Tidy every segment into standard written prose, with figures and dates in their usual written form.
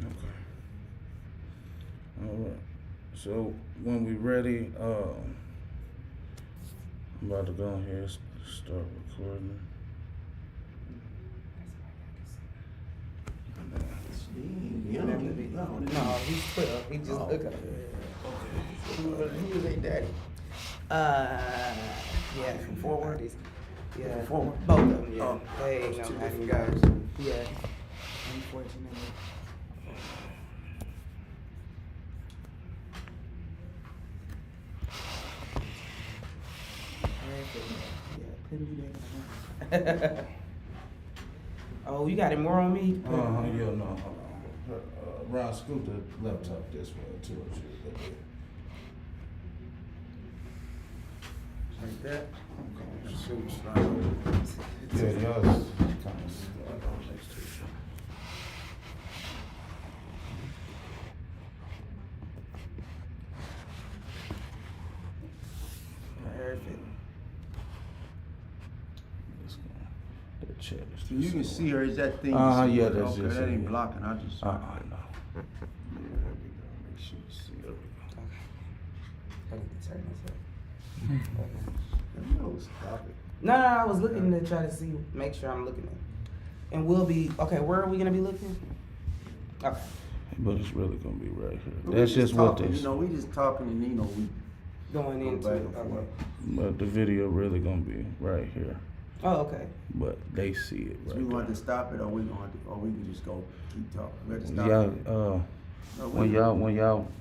Okay. All right. So when we ready, I'm about to go in here start recording. No, he's 12. He just look up. Okay. Who is their daddy? Yeah. From Forward? Yeah. From Forward? Both of them, yeah. Oh, They ain't those no two having different guys. guys. Yeah. Unfortunately. Yeah, put me there. Oh, you got it more on me? Yeah, no, hold on. Ron, scoot the laptop this way too. Like that? Okay. Shoot, slide over. Yeah, y'all kind of next to each other. Perfect. Let's go. The chat is So you can see her, is that thing? yeah, that's okay, just that it, ain't yeah. blocking, I just. no. Yeah, there we go, make sure you see it. I need to turn this up. No, stop it. No, I was looking to try to see, make sure I'm looking at it. And we'll be, okay, where are we gonna be looking? Okay. But it's really gonna be right here. We That's just what talking, they. you know, we just talking and, you know, we Going go into back it. and Okay. forth. But the video really gonna be right here. Oh, okay. But they see it So right we want there. to stop it, or we going to, or we can just go keep talking. We have to stop Y'all, it. No,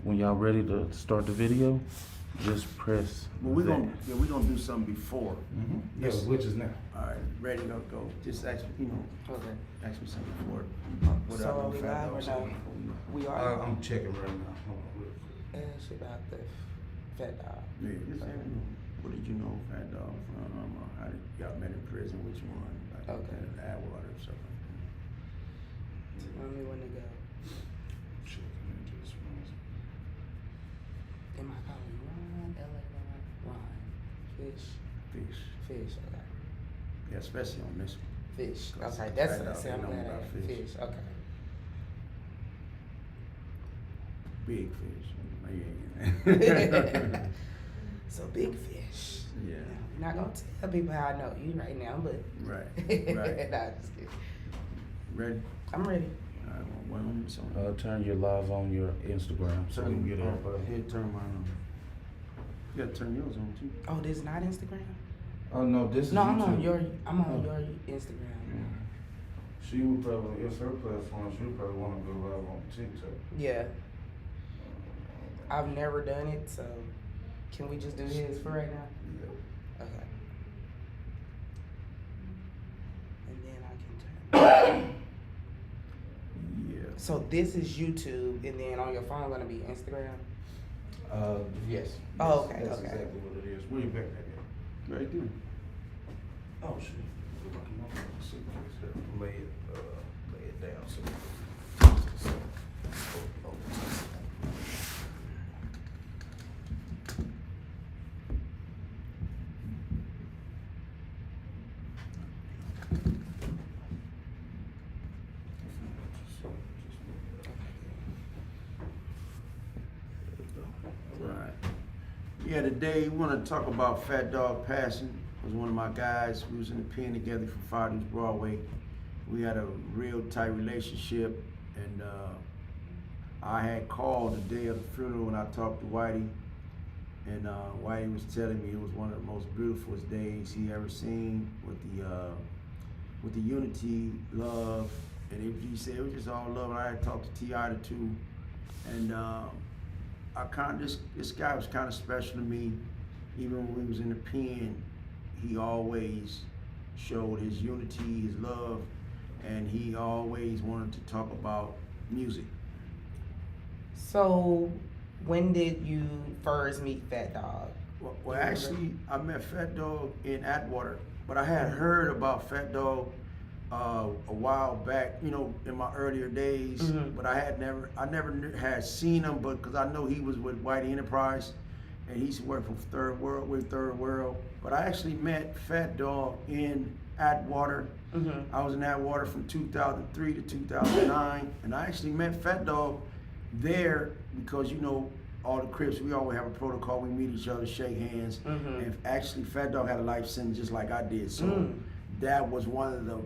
when y'all ready to start the video, just press. Well, we that. gonna do something before. Yeah, which is now. All right, ready to go. Just ask me, you know, Okay. ask me something before. So are we live or no? We are. I'm checking right now. Hold on, real quick. Ask about the fat dog. Yeah, just ask me, what did you know Fat Dog from? How did y'all met in prison? Which one? Like, Okay. Atwater or something. Tell me when to go. Checking it just once. Am I calling you Ron? L.A. Ron? Fish? Fish. Fish, okay. Yeah, especially on this one. Fish. Cause Okay, that's Fat what I Dog, said. they I'm know glad I about had fish. fish. Okay. Big fish. Yeah. So big fish. Yeah. I'm not gonna tell people how I know you right now, but Right. Right. nah, just kidding. Ready? I'm ready. All right. Well, one so. Turn your live on your Instagram so we can get everybody. Here, turn mine on. You gotta turn yours on too. Oh, this is not Instagram? Oh no, this is No, I'm YouTube. on your Oh. Instagram. She would probably, it's her platform, she would probably want to go live on TikTok. Yeah. I've never done it, so can we just do his for right now? Yeah. Okay. And then I can turn. Yeah. So this is YouTube, and then on your phone gonna be Instagram. Yes. Oh, okay, That's okay. exactly what it is. Where you back at? Right there. Oh shit. Lay it down. So. Right. Yeah, today we want to talk about Fat Dog passing. Was one of my guys. We was in the pen together for Father's Broadway. We had a real tight relationship, and I had called the day of the funeral when I talked to Whitey, and Whitey was telling me it was one of the most beautiful days he ever seen with the unity, love, and he said it was just all love. And I had talked to T.I. too, and this guy was kind of special to me. Even when we was in the pen, he always showed his unity, his love, and he always wanted to talk about music. So when did you first meet Fat Dog? Well, actually, I met Fat Dog in Atwater, but I had heard about Fat Dog a while back, you know, in my earlier days. Mm-hmm. But I never had seen him, but because I know he was with Whitey Enterprise, and he's working for Third World. But I actually met Fat Dog in Atwater I was in Atwater from 2003 to 2009, and I actually met Fat Dog there because, you know, all the Crips, we always have a protocol. We meet each other, shake hands, and actually Fat Dog had a life sentence just like I did. So that was one of the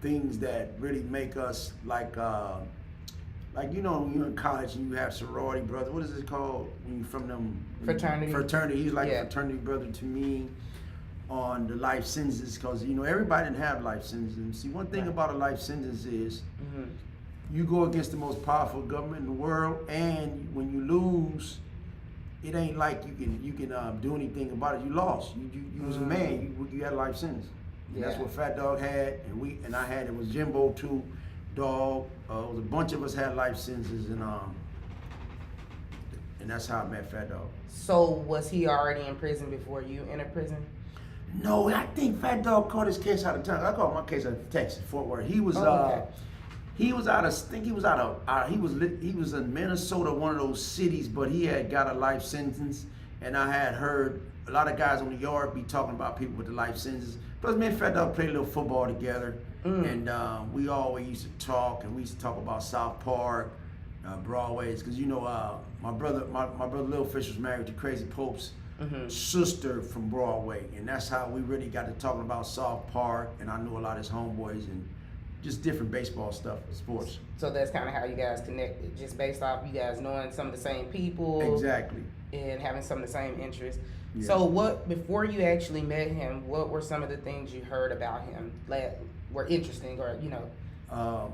things that really make us like you know, when you're in college and you have sorority brother. What is it called when you from them Fraternity. Fraternity. He's like a fraternity brother to me on the life sentences, because you know everybody didn't have life sentences. And see, one thing about a life sentence is you go against the most powerful government in the world, and when you lose, it ain't like you can do anything about it. You lost. You was a man. You had a life sentence. And that's what Fat Dog had, and I had. It was Jimbo too, Dog. It was a bunch of us had life sentences, and that's how I met Fat Dog. So was he already in prison before you entered prison? No, I think Fat Dog caught his case out of town. I caught my case out of Texas, Fort Worth. He was he was out of, I think he was out of, he was in Minnesota, one of those cities, but he had got a life sentence, and I had heard a lot of guys on the yard be talking about people with the life sentences. Plus, me and Fat Dog played a little football together, and we always used to talk, and we used to talk about South Park, Broadways, because you know, my brother Lil Fish was married to Crazy Pope's sister from Broadway, and that's how we really got to talking about South Park, and I knew a lot of his homeboys and just different baseball stuff, sports. So that's kind of how you guys connected, just based off you guys knowing some of the same people. Exactly. And having some of the same interests. Yeah. So before you actually met him, what were some of the things you heard about him that were interesting, or, you know,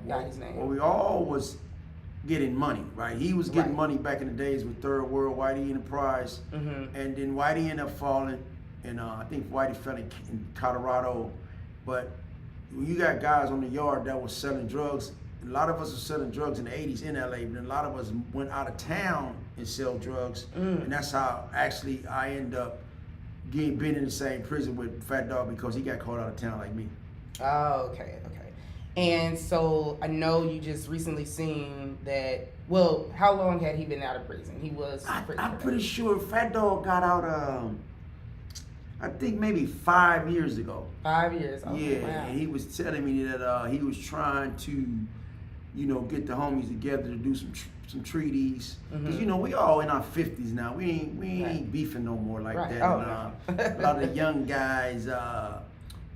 got his name? Well, we all was getting money, right? He was getting money back in the days with Third World, Whitey Enterprise, and then Whitey ended up falling, and I think Whitey fell in Colorado. But when you got guys on the yard that was selling drugs, a lot of us were selling drugs in the 80s in LA, but a lot of us went out of town and sell drugs, and that's how actually I end up being in the same prison with Fat Dog, because he got caught out of town like me. Oh, okay. And so I know you just recently seen that. Well, how long had he been out of prison? He was. I'm pretty sure Fat Dog got out. I think maybe 5 years ago. 5 years. Oh, yeah, wow. And he was telling me that he was trying to, you know, get the homies together to do some treaties. Cause you know we all in our 50s now. We ain't beefing no more like that. Oh, and, a lot of the young guys,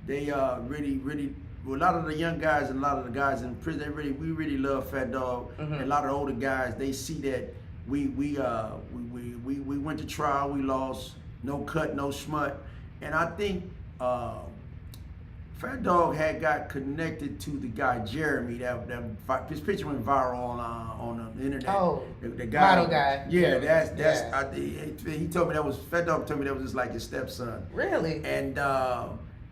they really. Well, a lot of the young guys and a lot of the guys in prison, we really love Fat Dog. And a lot of the older guys, they see that we went to trial, we lost, no cut, no smut, and I think Fat Dog had got connected to the guy Jeremy. That his picture went viral on the internet. Oh, the guy, model guy. Yeah, he told me Fat Dog told me that was just like his stepson. Really? And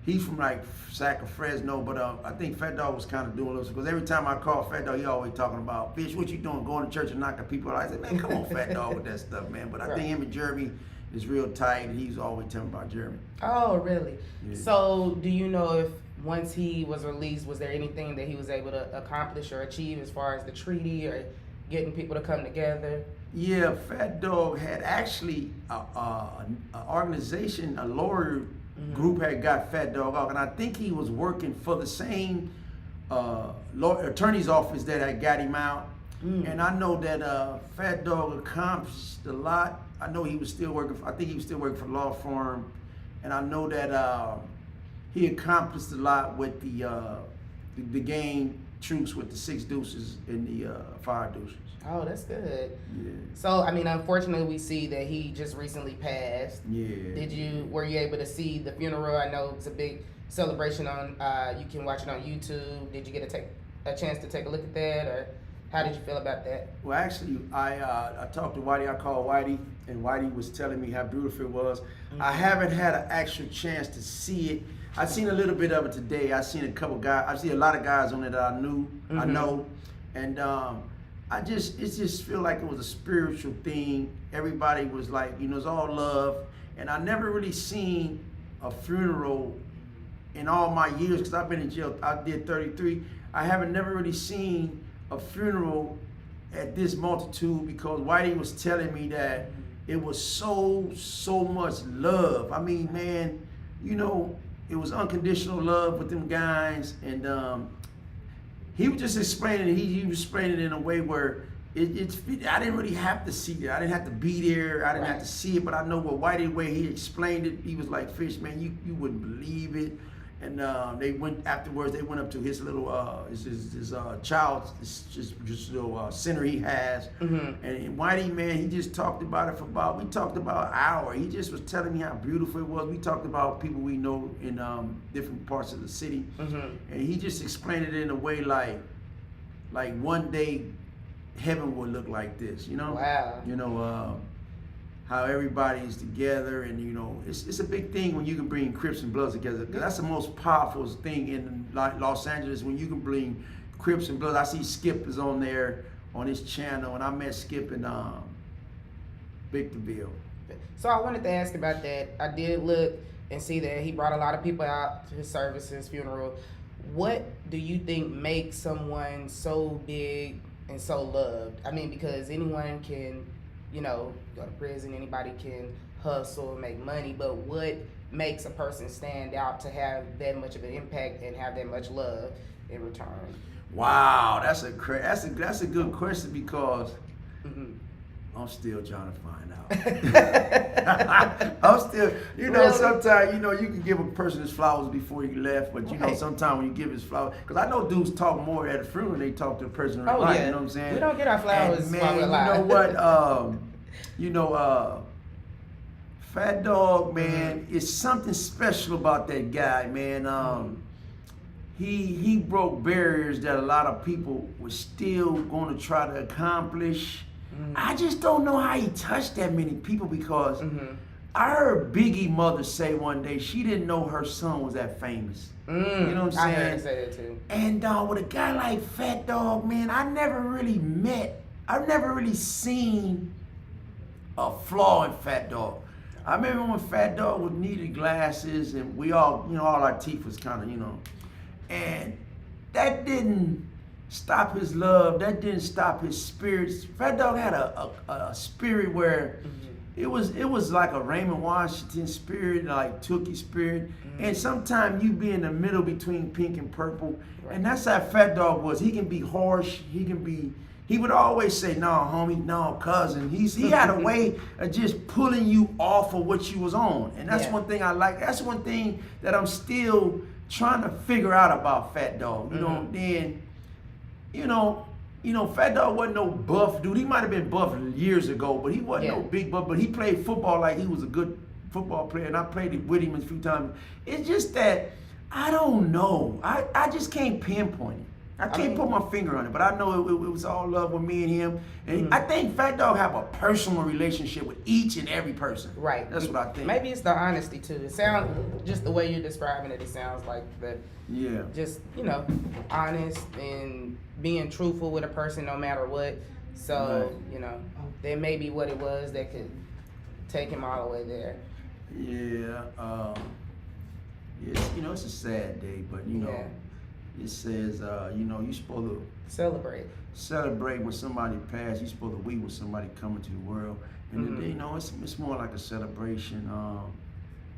he's from like Sac or Fresno, but I think Fat Dog was kind of doing a little, because every time I call Fat Dog, he always talking about, "Bitch, what you doing? Going to church and knocking people out?" I said, "Man, come on, Fat Dog, with that stuff, man." But I think him and Jeremy is real tight, and he's always telling about Jeremy. Oh, really? Yeah. So, do you know if once he was released, was there anything that he was able to accomplish or achieve as far as the treaty or getting people to come together? Yeah, Fat Dog had actually an organization, a lawyer group had got Fat Dog off, and I think he was working for the same attorney's office that had got him out. And I know that Fat Dog accomplished a lot. I know he was still working. I think he was still working for a law firm, and I know that he accomplished a lot with the gang troops with the 6 deuces and the 5 deuces. Oh, that's good. Yeah. So, I mean, unfortunately, we see that he just recently passed. Yeah. Were you able to see the funeral? I know it's a big celebration on, you can watch it on YouTube. Did you get a chance to take a look at that, or how did you feel about that? Well, actually, I talked to Whitey. I called Whitey, and Whitey was telling me how beautiful it was. I haven't had an actual chance to see it. I seen a little bit of it today. I seen a couple guys. I see a lot of guys on it that I know, and it just feel like it was a spiritual thing. Everybody was like, you know, it's all love, and I never really seen a funeral in all my years, because I've been in jail. I did 33. I haven't never really seen a funeral at this multitude, because Whitey was telling me that it was so much love. I mean, man, you know, it was unconditional love with them guys, and he was just explaining. He was explaining it in a way where I didn't really have to see it. I didn't have to be there. I didn't have to see it, but I know what Whitey way he explained it. He was like, "Fish, man, you wouldn't believe it." And they went afterwards. They went up to his little his child, just little center he has. Mm-hmm. And Whitey, man, he just talked about it we talked about an hour. He just was telling me how beautiful it was. We talked about people we know in different parts of the city, and he just explained it in a way like one day heaven would look like this, you know? Wow. You know, how everybody's together, and you know, it's a big thing when you can bring Crips and Bloods together. Cause that's the most powerful thing in Los Angeles, when you can bring Crips and Bloods. I see Skip is on there on his channel, and I met Skip in Victorville. So I wanted to ask about that. I did look and see that he brought a lot of people out to his service, his funeral. What do you think makes someone so big and so loved? I mean, because anyone can, you know, go to prison, anybody can hustle and make money, but what makes a person stand out to have that much of an impact and have that much love in return? Wow, that's a good question, because I'm still trying to find out. I'm still, you know, Really? sometimes, you know, you can give a person his flowers before you left, but you know, sometimes when you give his flowers, because I know dudes talk more at a funeral than they talk to a person in real life, you know what I'm saying? We don't get our flowers and, man, while we're alive. You know what? Fat Dog, man, it's something special about that guy, man. He broke barriers that a lot of people were still going to try to accomplish. I just don't know how he touched that many people, because I heard Biggie mother say one day she didn't know her son was that famous. You know what I'm saying? I heard her say that too. And with a guy like Fat Dog, man, I've never really seen a flaw in Fat Dog. I remember when Fat Dog needed glasses, and we all, you know, all our teeth was kind of, you know, and that didn't stop his love. That didn't stop his spirits. Fat Dog had a spirit where it was like a Raymond Washington spirit, like Tookie spirit. And sometimes you be in the middle between pink and purple. And that's how Fat Dog was. He can be harsh. He would always say, "No, homie, no, cousin." He had a way of just pulling you off of what you was on. And that's one thing I like. That's one thing that I'm still trying to figure out about Fat Dog. You know, then, you know, Fat Dog wasn't no buff dude. He might have been buff years ago, but he wasn't no big buff. But he played football like he was a good football player, and I played it with him a few times. It's just that I don't know. I just can't pinpoint it. I can't put my finger on it, but I know it was all love with me and him. And I think Fat Dog have a personal relationship with each and every person. Right. That's what I think. Maybe it's the honesty too. It sounds, just the way you're describing it, it sounds like just, you know, honest and being truthful with a person no matter what. So, you know, that may be what it was that could take him all the way there. Yeah. You know, it's a sad day, but you know. It says, you know, you're supposed to celebrate when somebody passed. You're supposed to weep when somebody come into the world. And you know, it's more like a celebration.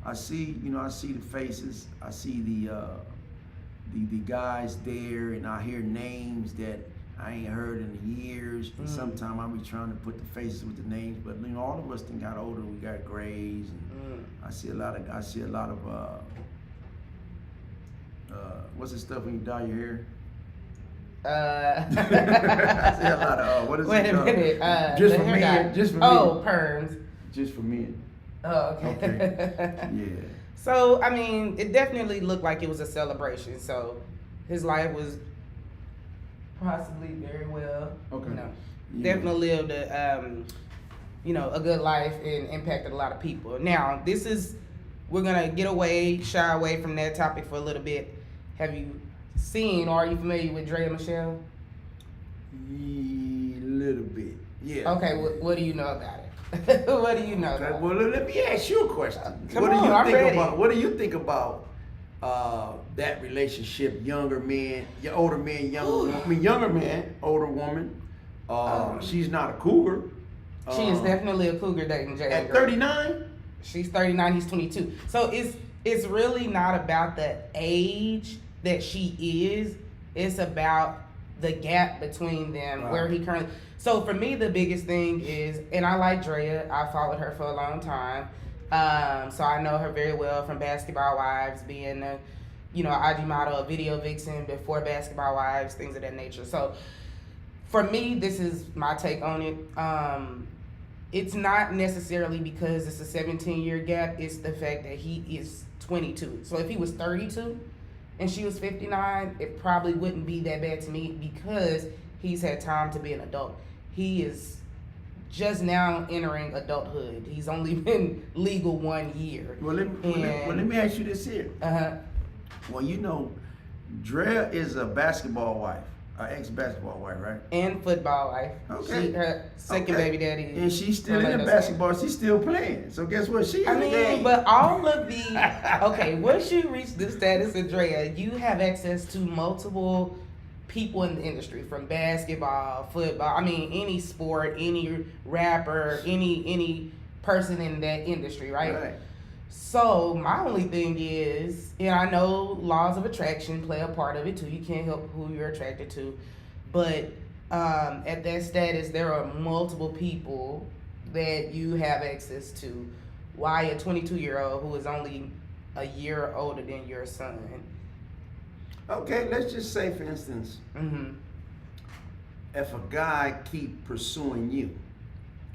I see the faces. I see the guys there, and I hear names that I ain't heard in years. And sometimes I be trying to put the faces with the names, but you know, all of us got older. We got grays, and I see a lot of what's the stuff when you dye your hair? I see a lot of what is Wait it? a minute. Just for men. Just for men. Oh, perms. Just for men. Oh, okay. Yeah. So, I mean, it definitely looked like it was a celebration. So, his life was possibly very well. Okay. You know, definitely lived a good life and impacted a lot of people. Now, we're gonna shy away from that topic for a little bit. Have you seen, or are you familiar with Drea Michelle? A little bit, yeah. Okay, what do you know about it? What do you know about it? Well, let me ask you a question. I'm ready. What do you think about that relationship? Younger man, older man, younger man, older woman. She's not a cougar. She is definitely a cougar dating Jay. At 39? She's 39, he's 22. So it's really not about the age that she is. It's about the gap between them, Right. where he currently. So for me, the biggest thing is, and I like Drea. I followed her for a long time, so I know her very well from Basketball Wives, being a, IG model, a video vixen before Basketball Wives, things of that nature. So for me, this is my take on it. It's not necessarily because it's a 17-year gap. It's the fact that he is 22. So if he was 32 and she was 59, it probably wouldn't be that bad to me because he's had time to be an adult. He is just now entering adulthood. He's only been legal 1 year. Well, let me ask you this here. Well, Drea is a basketball wife, ex-basketball wife, right? And football wife. Okay. Her second baby daddy. And she's still in the basketball. She's still playing. So guess what? She's in the game. But all of the once you reach the status of Drea, you have access to multiple people in the industry, from basketball, football. I mean, any sport, any rapper, any person in that industry, right? Right. So my only thing is, and I know laws of attraction play a part of it too. You can't help who you're attracted to, but at that status, there are multiple people that you have access to. Why a 22-year-old who is only a year older than your son? Okay, let's just say, for instance, if a guy keep pursuing you,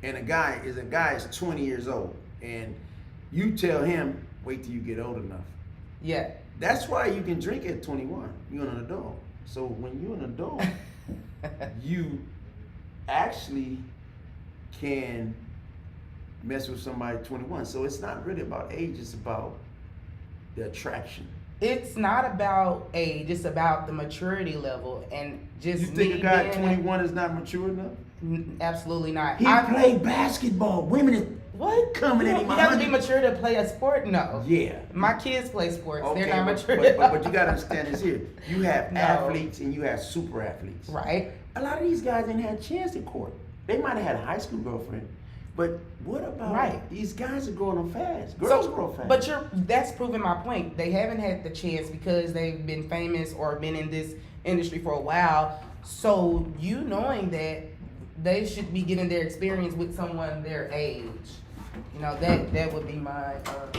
and a guy is 20 years old, and you tell him, wait till you get old enough. Yeah. That's why you can drink at 21. You're an adult. So when you're an adult, you actually can mess with somebody 21. So it's not really about age, it's about the attraction. It's not about age, it's about the maturity level, and just You think a guy at 21 is not mature enough? Absolutely not. He played basketball. Women is what? coming at him. You have to be mature to play a sport? No. Yeah. My kids play sports. Okay, They're not mature. but you gotta understand this here. You have athletes and you have super athletes. Right. A lot of these guys didn't have a chance in court. They might have had a high school girlfriend. But what about these guys are growing up fast? Girls grow fast. But that's proving my point. They haven't had the chance because they've been famous or been in this industry for a while. So you knowing that they should be getting their experience with someone their age. That would be my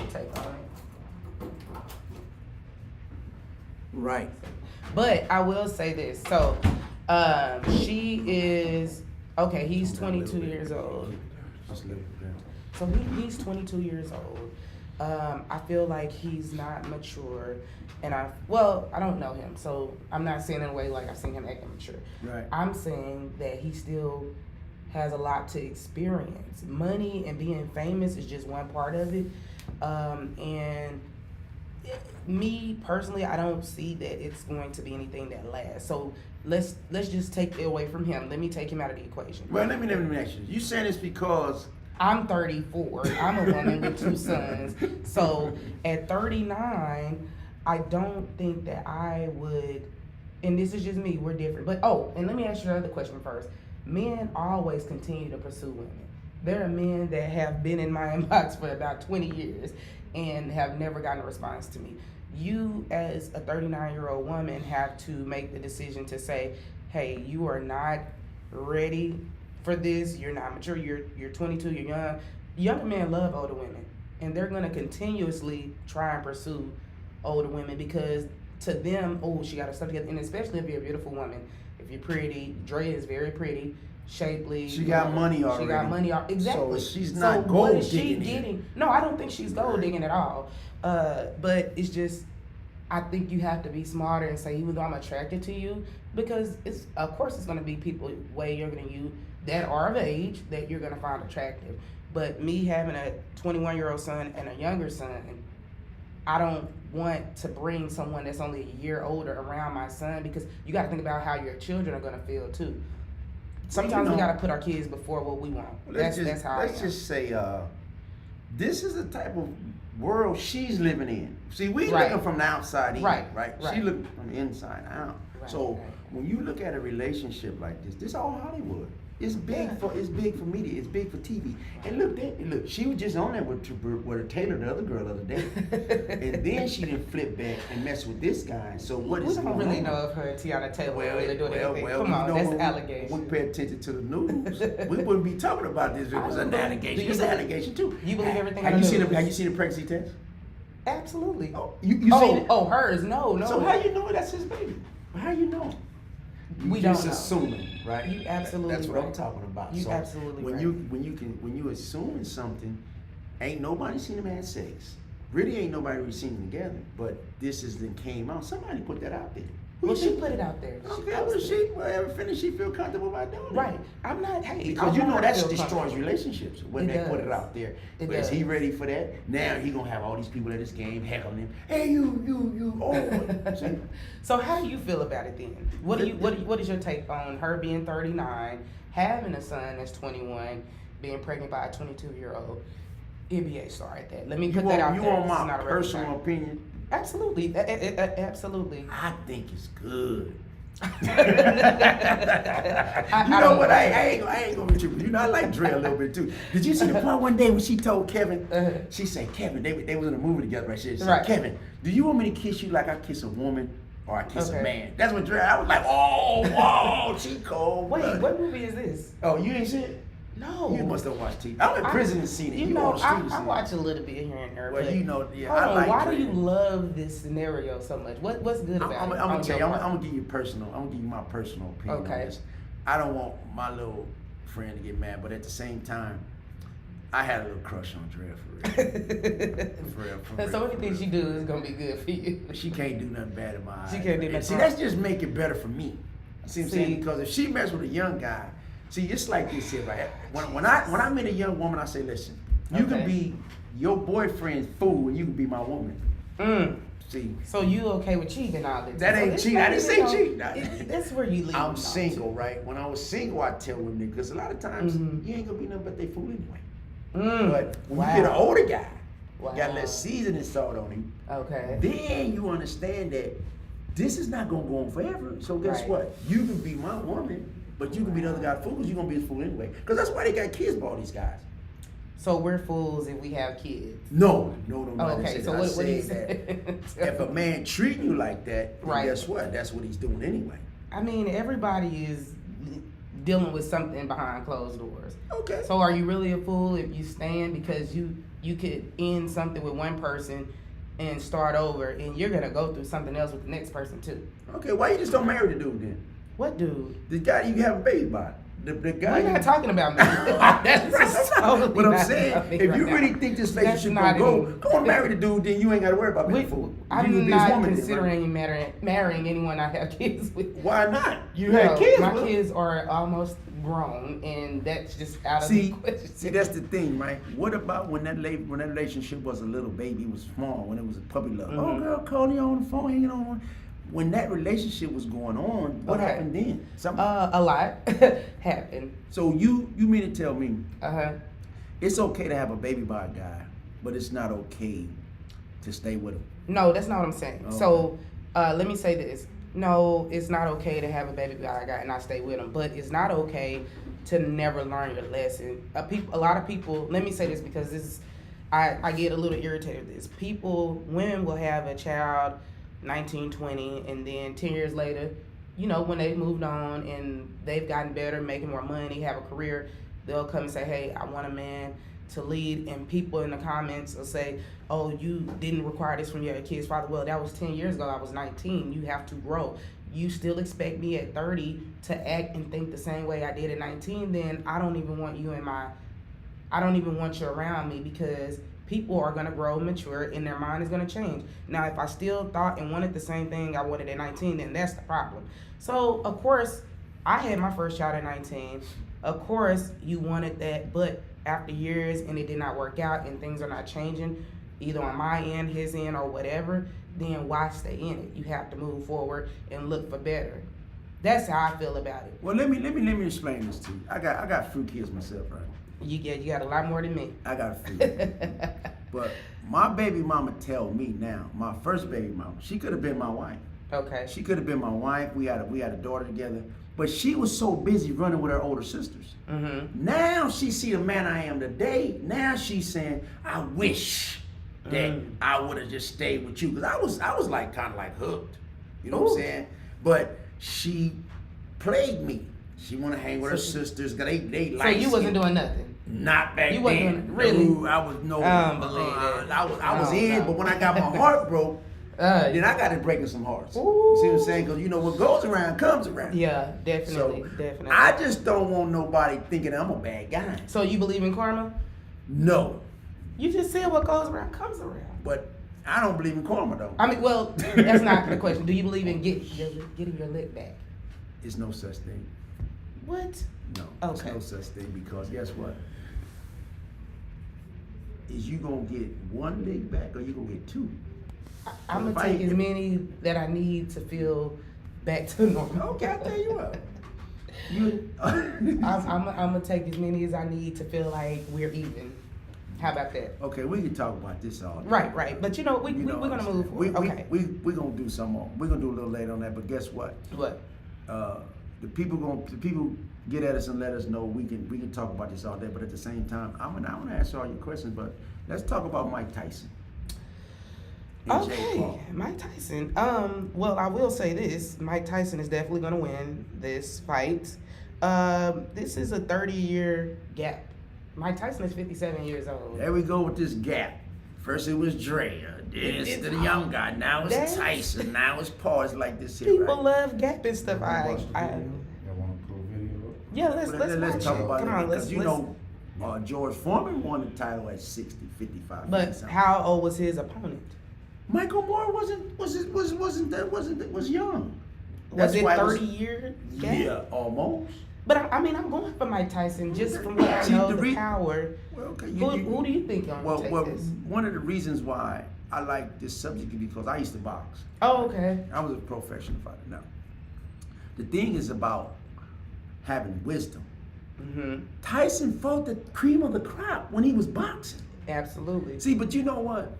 take on it. Right. But I will say this. So she is okay. He's 22 years old. So he's 22 years old. I feel like he's not mature, and I don't know him, so I'm not saying in a way like I've seen him acting mature. Right. I'm saying that he still has a lot to experience. Money and being famous is just one part of it, and me personally, I don't see that it's going to be anything that lasts. So let's just take it away from him. Let me take him out of the equation. Well, let me ask you. You saying this because I'm 34. I'm a woman with 2 sons. So at 39, I don't think that I would, and this is just me, we're different. But and let me ask you another question first. Men always continue to pursue women. There are men that have been in my inbox for about 20 years and have never gotten a response to me. You, as a 39-year-old woman, have to make the decision to say, hey, you are not ready for this, you're not mature, you're 22, you're young. Younger men love older women, and they're going to continuously try and pursue older women because to them, she got her stuff together. And especially if you're a beautiful woman, if you're pretty. Drea is very pretty, shapely. she got money already. She got money exactly. So she's not gold digging. Getting? No, I don't think she's gold digging at all. But it's just, I think you have to be smarter and say, even though I'm attracted to you, because of course it's going to be people way younger than you that are of age that you're going to find attractive. But me having a 21-year-old son and a younger son, I don't want to bring someone that's only a year older around my son, because you got to think about how your children are going to feel too. Sometimes we got to put our kids before what we want. That's how let's just say this is the type of world she's living in. See, we looking from the outside in, right? She looking from the inside out. So when you look at a relationship like this all Hollywood. It's big for media. It's big for TV. And look, she was just on there with a Taylor, the other girl, the other day, and then she didn't flip back and mess with this guy. So what is going on? We don't really know if her and Tiana Taylor really doing anything. Come on, that's an allegation. We pay attention to the news. We wouldn't be talking about this if it was an allegation. It's an allegation too. You believe everything? Have you seen the pregnancy test? Absolutely. Oh, you seen it? Oh, hers? No. So how you know that's his baby? How you know? We don't know. Assuming, right? You absolutely That's what right. I'm talking about. You so absolutely when right. when you assuming something, ain't nobody seen them have sex. Really ain't nobody really seen them together. But this is then came out. Somebody put that out there. Well, she put it out there. Okay, whatever finish she feel comfortable about doing it. Right. I'm not. Hey, Because you know that destroys relationships when they put it does. out there. It But is he does. ready for that? Now he gonna have all these people at his game heckling him. Hey, you, oh. See? So how do you feel about it then? What is your take on her being 39, having a son that's 21, being pregnant by a 22-year-old NBA star at that? Let me put that out there. You want This is my not a personal record. opinion? Absolutely, absolutely. I think it's good. I know what? I ain't gonna be tripping. You know, I like Drea a little bit too. Did you see the part one day when she told Kevin? She said, Kevin, they was in a movie together, right? She said, Right. Kevin, do you want me to kiss you like I kiss a woman or I kiss Okay. a man? That's what Drea. I was like, oh, whoa, she cold. Wait, blooded. what movie is this? Oh, you ain't seen it? No. You must have watched TV. I'm in prison and seen it. You You know, on the street and I seen it. watch a little bit here and there. Well, but you know, yeah, hold I on, like why Drea. do you love this scenario so much? What's good about I'm it? gonna on tell you. your I'm part? gonna give you personal. I'm gonna give you my personal opinion Okay. on this. I don't want my little friend to get mad, but at the same time, I had a little crush on Drea for real. For real. So anything she do is gonna be good for you. She can't do nothing bad in my eyes. She can't do nothing See, wrong. that's just make it better for me. You see what I'm saying? See. Because if she mess with a young guy, see, it's like this here, right? When I meet a young woman, I say, listen, you Okay. can be your boyfriend's fool, and you can be my woman. See. So you okay with cheating all this? That ain't cheating. I didn't say cheating. That's where you leave. I'm single, right? When I was single, I tell women because a lot of times Mhm. you ain't gonna be nothing but they fool anyway. Mm. But when Wow. you get an older guy, Wow. got less seasoning salt on him, Okay. then you understand that this is not gonna go on forever. So guess Right. what? You can be my woman, but you can be the other guy's fool because you're gonna be his fool anyway. Because that's why they got kids by all these guys. So we're fools if we have kids. No. I Oh, didn't okay. say So that. I what do you said say? that if a man treating you like that, then Right. guess what? That's what he's doing anyway. I mean, everybody is dealing with something behind closed doors. Okay. So are you really a fool if you stand because you could end something with one person and start over, and you're gonna go through something else with the next person too? Okay, why you just don't marry the dude then? What dude? The guy you have a baby by. The guy. We're not talking about me. That's totally But I'm not saying, about me if right you now. really think this relationship That's gonna not go, even- come on, marry the dude, then you ain't gotta worry about being a fool. You I'm can be his not woman then, right? considering marrying anyone I have kids with. Why not? You No, had kids. My with him. kids are almost grown, and that's just out of See, the question. see, that's the thing, right? What about when that relationship was a little baby, it was small, when it was a puppy love? Mhm. Oh, girl, calling you on the phone, hanging on. When that relationship was going on, what Okay. happened then? A lot happened. So you mean to tell me Uh-huh. it's okay to have a baby by a guy, but it's not okay to stay with him? No, that's not what I'm saying. Okay. So let me say this. No, it's not okay to have a baby by a guy and not stay with him, but it's not okay to never learn your lesson. A lot of people, let me say this because this is, I get a little irritated with this. Women will have a child 19, 20, and then 10 years later, you know, when they've moved on and they've gotten better, making more money, have a career, they'll come and say, hey, I want a man to lead, and people in the comments will say, oh, you didn't require this from your kid's father. Well, that was 10 years ago. I was 19. You have to grow. You still expect me at 30 to act and think the same way I did at 19, then I don't even want you around me, because people are going to grow, mature, and their mind is going to change. Now, if I still thought and wanted the same thing I wanted at 19, then that's the problem. So, of course, I had my first child at 19. Of course, you wanted that, but after years and it did not work out and things are not changing, either on my end, his end, or whatever, then why stay in it? You have to move forward and look for better. That's how I feel about it. Well, let me explain this to you. I got fruit kids myself, right? You got a lot more than me. I got a few. But my baby mama tell me now, my first baby mama, she could have been my wife. Okay. She could have been my wife. We had a daughter together. But she was so busy running with her older sisters. Mm-hmm. Now she see the man I am today. Now she's saying, I wish that I would have just stayed with you. Because I was like kind of like hooked. You know what I'm saying? But she plagued me. She want to hang with her sisters. Cause they like. So you wasn't doing nothing? Not back you wasn't then. Doing, really? No, I was no. I was in, but when I got my heart broke, then I got to breaking some hearts. Ooh. You see what I'm saying? Because you know what goes around comes around. Yeah, definitely, So, definitely. I just don't want nobody thinking I'm a bad guy. So you believe in karma? No. You just said what goes around comes around. But I don't believe in karma though. I mean, well, that's not the question. Do you believe in getting your lick back? It's no such thing. What? No. Okay. It's no such thing because guess what? Is you gonna get one leg back or you gonna get two? I'm gonna take as many that I need to feel back to normal. Okay, I'll tell you what. I'm gonna take as many as I need to feel like we're even. How about that? Okay, we can talk about this all day. Right. But we're gonna move forward. Okay. We're gonna do some more. We're gonna do a little later on that, but guess what? What? The people get at us and let us know we can talk about this all day, but at the same time, I'm gonna answer all your questions, but let's talk about Mike Tyson. Okay, Mike Tyson. Well, I will say this: Mike Tyson is definitely gonna win this fight. This is a 30-year gap. Mike Tyson is 57 years old. There we go with this gap. First it was Drea, then it's the young guy. Now it's Tyson. Now it's Paul. It's like this here. People love gap and stuff. Y'all want to pull a video up? Yeah, let's talk about Come it on, because you know George Foreman won the title at 60, 55. But how old was his opponent? Michael Moore was young. Was it 30 years? Yeah, almost. But I mean, I'm going for Mike Tyson just from what I know, the power. Well, okay. Who do you think gonna take this? One of the reasons why I like this subject is because I used to box. Oh, okay. I was a professional fighter. Now, the thing is about having wisdom. Mm-hmm. Tyson fought the cream of the crop when he was boxing. Absolutely. See, but you know what?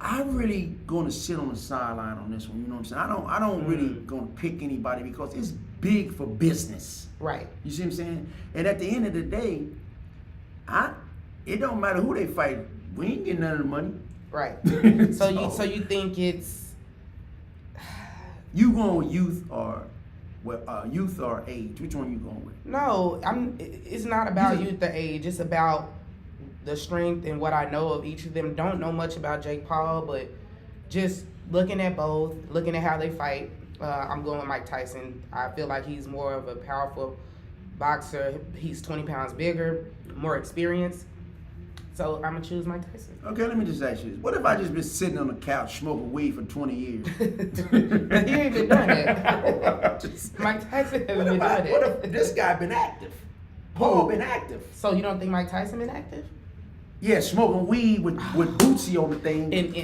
I'm really going to sit on the sideline on this one. You know what I'm saying? I don't really going to pick anybody because it's big for business. Right. You see what I'm saying? And at the end of the day, it don't matter who they fight. We ain't getting none of the money. Right. So you think it's you going with youth or age? Which one you going with? No, it's not about youth or age. It's about the strength and what I know of each of them. Don't know much about Jake Paul, but just looking at both, looking at how they fight, I'm going with Mike Tyson. I feel like he's more of a powerful boxer. He's 20 pounds bigger, more experienced. So I'm gonna choose Mike Tyson. Okay, let me just ask you this. What if I just been sitting on the couch smoking weed for 20 years? He ain't been doing that. Mike Tyson hasn't been doing that. What if this guy been active? Paul been active. So you don't think Mike Tyson been active? Yeah, smoking weed with Bootsy on the thing. And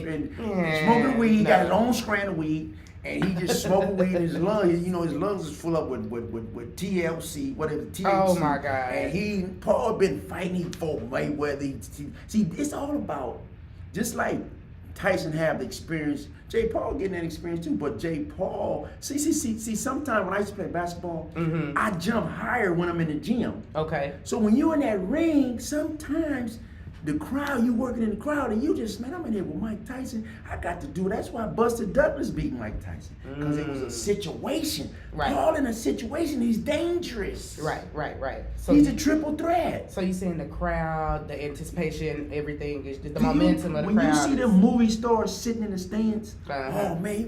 smoking weed, got his own strand of weed, and he just smoking weed in his lungs. You know, his lungs is full up with TLC, whatever, THC. Oh my God. And Paul been fighting for Mayweather. See, it's all about, just like Tyson have the experience, Jay Paul getting that experience too, but Jay Paul, see, sometimes when I used to play basketball, I jump higher when I'm in the gym. Okay. So when you're in that ring, sometimes the crowd, you working in the crowd, and you just, man, I'm in here with Mike Tyson. I got to do. That's why Buster Douglas beat Mike Tyson, because it was a situation. Right. Paul in a situation, he's dangerous. Right. So He's a triple threat. So you saying the crowd, the anticipation, everything is just the momentum of the when crowd. When you see them movie stars sitting in the stands, Uh-huh. oh man, you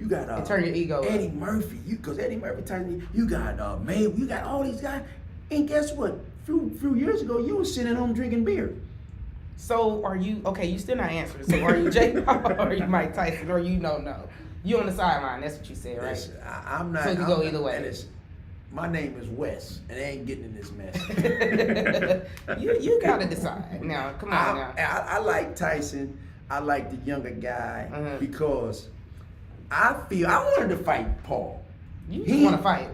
got turn your ego Eddie up. Murphy, because Eddie Murphy Tyson, you got May, you got all these guys, and guess what? Few years ago, you was sitting home drinking beer. So are you, okay, you still not answering. So are you Jake Paul or are you Mike Tyson or you no? You on the sideline, that's what you said, right? Listen, I'm not. So you can go either way. Listen, my name is Wes, and I ain't getting in this mess. you gotta decide. Now, come on now. I like Tyson. I like the younger guy because I feel I wanted to fight Paul. You just want to fight.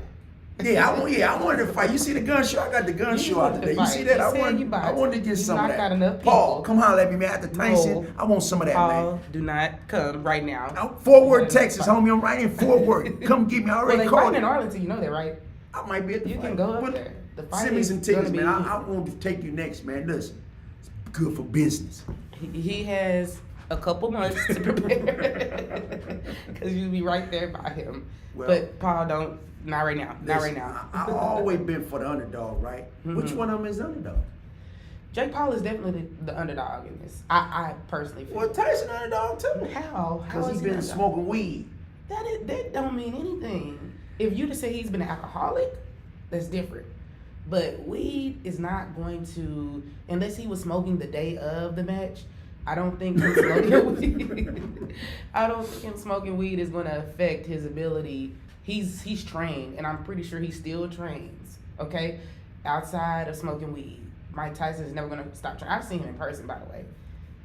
I wanted to fight. You see the gun show? I got the gun show out today. You see that? I wanted to get some of that. Out enough people. Paul, come holler at me, man. After Tyson, No. I want some of that, Paul, man. do not come right now. Fort Worth, Texas, homie. I'm right in Fort Worth. Come get me. I Well, already they called fighting in it. Arlington, you know that, right? I might be at the You fight. can go up But there. The fight send me is some tickets, gonna man. be- I want to take you next, man. Listen, it's good for business. He has a couple months to prepare because you'll be right there by him. Well, but Paul, not right now. Not right Listen, now. I've always been for the underdog, right? Which Mhm. one of them is the underdog? Jake Paul is definitely the underdog in this. I personally feel. Well, Tyson underdog too. How? Because is he's he been underdog? smoking weed. That don't mean anything. If you to say he's been an alcoholic, that's different. But weed is not going to, unless he was smoking the day of the match. I don't think him smoking weed. I don't think him smoking weed is going to affect his ability. He's trained, and I'm pretty sure he still trains. Okay, outside of smoking weed, Mike Tyson is never going to stop training. I've seen him in person, by the way.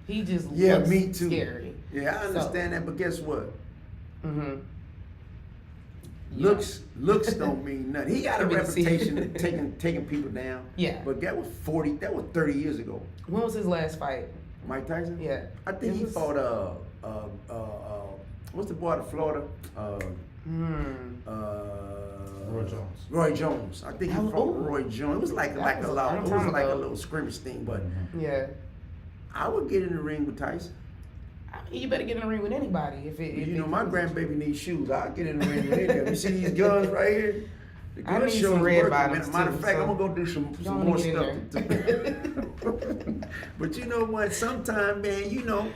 He just looks Me too. scary. Yeah, I understand that, but guess what? Mm-hmm. Looks don't mean nothing. He got a Give me the seat. reputation of taking people down. Yeah. But that was 30 years ago. When was his last fight? Mike Tyson? Yeah. I think It he was- fought what's the boy out of Florida? Roy Jones. Roy Jones. I think he fought Oh. Roy Jones. It was like That was a long it was time like a ago. little scrimmage thing, but Yeah. I would get in the ring with Tyson. I mean, you better get in the ring with anybody. If You know, my grandbaby needs shoes. I'll get in the ring with any of them. You see these guns right here? The I gun need shows some red working, bottoms, man. Matter of too, fact, so I'm gonna go do some don't more get stuff. in But you know what? Sometimes, man, you know,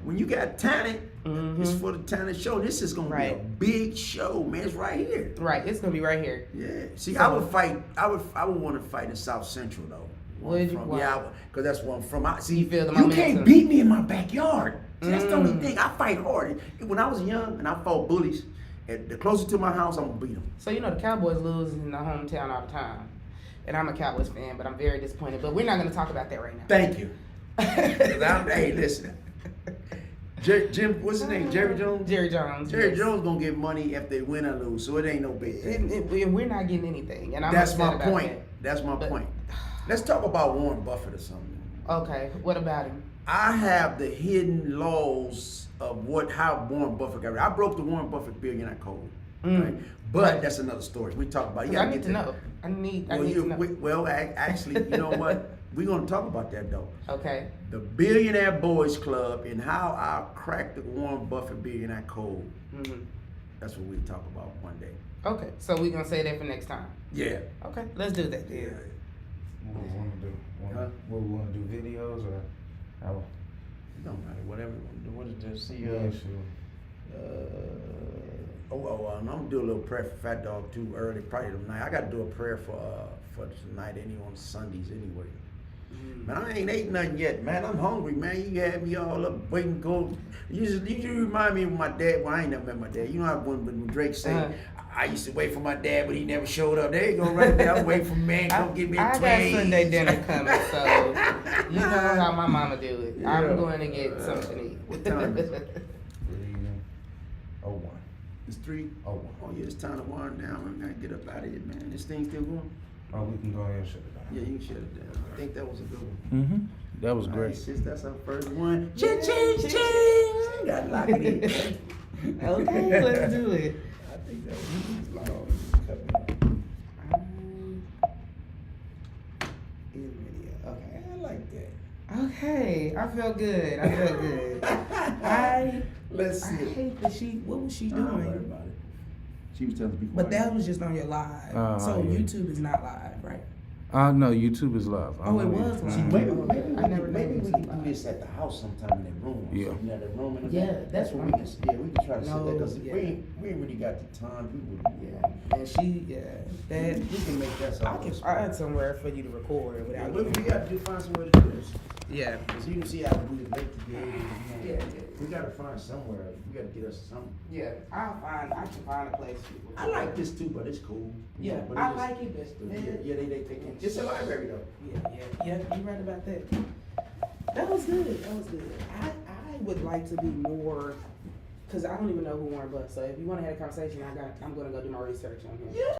when you got talent, it's for the talent show. This is gonna Right. be a big show, man. It's right here. Right, it's gonna be right here. Yeah. See, So- I would fight. I would want to fight in South Central though. Where I'm Would you? from. Why? Yeah, because that's where I'm from. See, You feel the you momentum. can't beat me in my backyard. See, that's the only thing. I fight hard. When I was young and I fought bullies, the closer to my house, I'm gonna beat them. So you know the Cowboys lose in the hometown all the time, and I'm a Cowboys fan, but I'm very disappointed. But we're not gonna talk about that right now. Thank you. 'Cause hey, listen. Jim, what's his name? Jerry Jones. Jerry Jones. Jerry yes. Jones gonna get money if they win or lose, so it ain't no big thing. And we're not getting anything, and I'm That's upset my about point. that. That's my But- point. Let's talk about Warren Buffett or something. Okay, what about him? I have the hidden laws of how Warren Buffett got rich. I broke the Warren Buffett billionaire code, right? But Right. that's another story. We talk about. You I gotta need get to know. I need to know. Actually, you know what? We're gonna talk about that though. Okay. The Billionaire Boys Club and how I cracked the Warren Buffett billionaire code. Mm-hmm. That's what we talk about one day. Okay, so we're gonna say that for next time. Yeah. Okay, let's do that. Yeah. What we want to do? Huh? What we want to do? Videos or how? It don't matter. Whatever. What is this? See, Yeah, sure. I'm gonna do a little prayer for Fat Dog too early, probably tonight. I gotta do a prayer for tonight on Sundays anyway. Man, I ain't ate nothing yet, man. I'm hungry, man. You had me all up waiting to go. You just remind me of my dad. Well, I ain't never met my dad. You know how when Drake said, I used to wait for my dad, but he never showed up. There you go, right there. I'm waiting for man, come get me a I got Twinkies. Sunday dinner coming, so you know how my mama do it. Yeah. I'm going to get something to eat. What time is it? 3:01. It's 3. Oh, Oh yeah, it's time to wind down. We gotta get up out of here, man. This thing's still going. oh, we can go ahead and shut it down. Yeah, you can shut it down. I think that was a good one. Mm-hmm. That was All great. right, sis, that's our first one. Ching, Ching, ching, ching. Got lock it in. Okay, let's do it. I think that was long. In video. Okay. I like that. Okay, I felt good. I felt good. Let's I see it. hate that she. What was she Don't worry doing? about it. She was telling people. But that was just on your live. So yeah. YouTube is not live, right? No, YouTube is live. Oh, it was live. Mhm. Maybe we can do this at the house sometime in that room. Yeah. So, you know, that room in the Yeah, back. that's what what we can. Yeah, we can try to sit No, there because yeah. we ain't really got the time. People. Yeah. And she, that. We can make that I something. can find somewhere for you to record Yeah, without. we got to find somewhere to do this. Yeah. Cause you can see how we was late today. Yeah. We gotta find somewhere. We gotta get us something. Yeah. I can find a place. I like this too, but it's cool. You Yeah, know, but I it's- like it, but Yeah, they take it. It's a library though. Yeah. You're right about that. That was good. I would like to be more, cause I don't even know who Warren Buffett. So if you want to have a conversation, I'm gonna go do my research on him. Yeah.